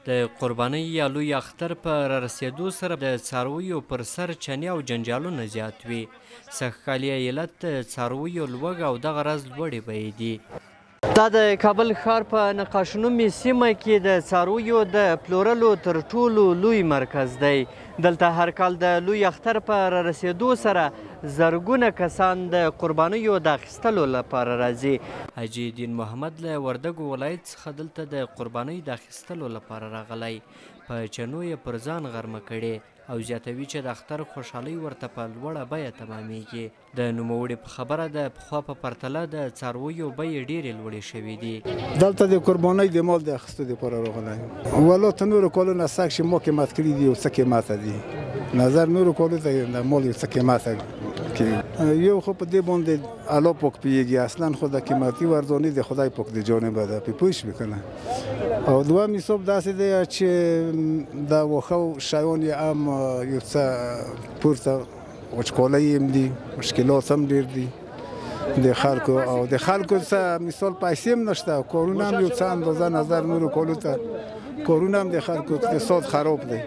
د قربانۍ یا لوی اختر په رارسېدو سره د څارویو پر سر چنې او جنجالونه زیات وي. سږکال یې علت د څارویو لوږه او دغه راز لوړې بیې دي. دا د کابل ښار په نقاشنومي سیمه کې د څارویو د پلورلو تر ټولو لوی مرکز دی. دلته هر کال د لوی اختر په رارسېدو سره زرګونه کسان د قربانیو د اخیستلو لپاره راځي. حاجي دین محمد له وردګو ولایت څخه دلته د قربانۍ د اخیستلو لپاره راغلی. په چنو یې پر ځان غرمه کړې او زیاتوي چې د اختر خوشحالۍ ورته په لوړه بیه تمامیږي. د نوموړي په خبره د پخوا په پرتله د څارویو بیې ډېرې لوړې شوي دي. دلته د قربانۍ د مال د اخیستو دپاره راغلی. والله تر نورو کالونو سږ چې ما قیمت کړي دي یو څه قیمته دي. نظر نورو کالو ته د مال یو څه قیمته کوي. یو خو په دې باندې الله پاک پوهېږي. اصلا خو د قیمتي ورزاني د خدای پاک د جانبه ده. پوه شوې که نه؟ او دوم حساب داسې دی چې د واښه شیان یې هم یو څه پورته وچکالۍ هم دي، مشکلات هم ډېر دي د خلکو. او د خلکو څه مثال پیسې هم نشته. کارونه هم یو څه اندازه نظر نورو کالو ته کارونه هم د خلکو اقتصاد خراب دی.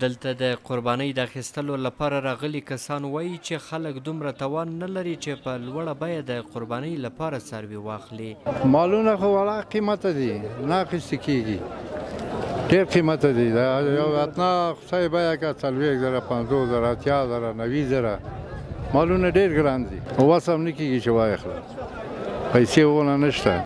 دلته د قربانۍ د اخیستلو لپاره راغلي کسان وایي چې خلک دومره توان نه لري چې په لوړه بیه د قربانۍ لپاره څاروي واخلي. مالونه خو وړه قیمته دي، نه اخیستل کېږي. ډېر قیمته دي. یو اتنا خدای بیه که 40,000 50,000 80,000 90,000 مالونه ډېر ګران دي. وس هم نه کېږي چې واخلم. پیسې هغونه نشته.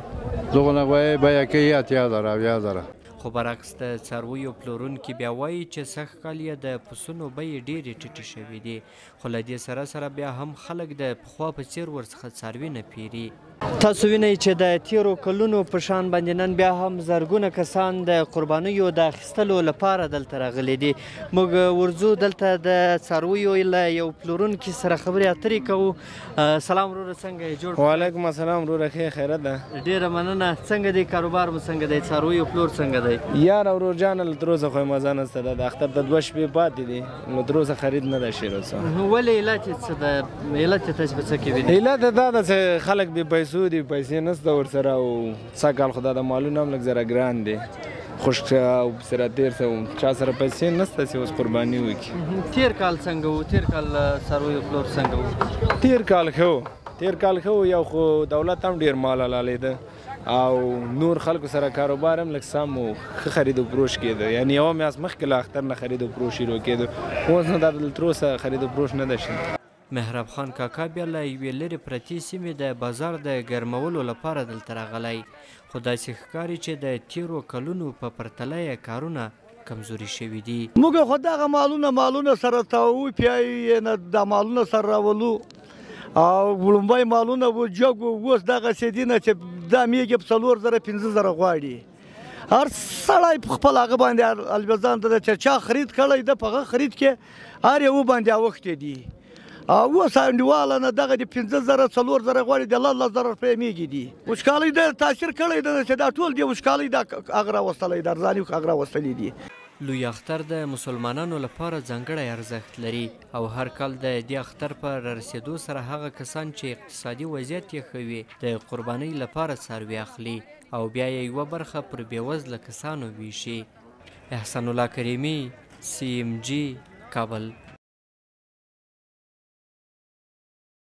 دغونه بیه کوي 80,000 80,000. خو برعکس د څارویو پلورونکي بیا وایي چې سږکال یې د پسونو بیې ډېرې ټیټې شوي دي. خو له دې سره سره بیا هم خلک د پخوا په څېر ورڅخه څاروي نه پیري. تاسو وینئ چې د تیرو کلونو په شان باندې نن بیا هم زرګونه کسان د قربانیو د اخیستلو لپاره دلته راغلي دي. موږ ورځو دلته د څارویو له یو پلورونکي سره خبرې اترې کوو. سلام وروره، څنګه یې جوړ؟ وعلیکم السلام وروره، ښه خیرت ده. ډېره مننه. څنګه دی کاروبار مو څنګه دی؟ څارویو پلور څنګه دی؟ یاره ورور جانه تر اوسه خو یې مزه نشته ده. د اختر ته 2 شپې پاتې دي نو تر اوسه خرید نه ده شوی. ولې علت یې څه ده؟ علت یې تاسو په څه کې وینئ؟ علت یې دا ده چې خلک بې پیسو دي، پیسې نشته ورسره. او سږکال خو دا د مالونه هم لږ زره ګران دي. خشک او سره تېر شه چا سره پیسې نشته چې اوس قرباني وکړي. تېر کال څنګه و؟ تېر کال څارویو پلور څنګه و؟ تېر کال ښه و. تېر کال ښه و. یو خو دولت هم ډېر مال حلالېده او نور خلکو سره کاروبار هم لږ سم و. ښه خرید و فروش کېده. یعنې یوه میاشت مخکې له اختر نه خرید و فروش شروع کېده. اوس نو دا تر اوسه خرید و فروش نه ده شوی. مهرب خان کاکا بیا له یوې لرې پرتې سیمې د بازار د ګرمولو لپاره دلته راغلی. خو داسې ښکاري چې د تیرو کلونو په پرتله یې کارونه کمزوري شوي دي. موږ خو دغه مالونه سره تاوو پیایو نه د مالونه سره راولو او لومبی مالونه و جګ و. اوس دغسې دي نه چې دا میږي په 4,000 5,000 غواړي. هر سړی په خپل هغه باندې البزان ته چې چا خرید کړی ده په هغه خرید کې هر یو باندې اوښتې دي. اوس انډیواله نه دغه د 5,000 4,000 غواړي د 10,000 روپۍ میږي دي. وچکالۍ ډېر تاثیر کړی ده چې دا ټول د وچکالۍ د هغه راوستلی د ارزاني هغه راوستلي دي. لوی اختر د مسلمانانو لپاره ځانګړی ارزښت لري او هر کال د دې اختر په رارسېدو سره هغه کسان چې اقتصادي وضعیت یې ښه وي د قربانۍ لپاره څاروي اخلي او بیا یې یوه برخه پر بېوزله کسانو ویشي. احسان الله کریمي، CMG، کابل.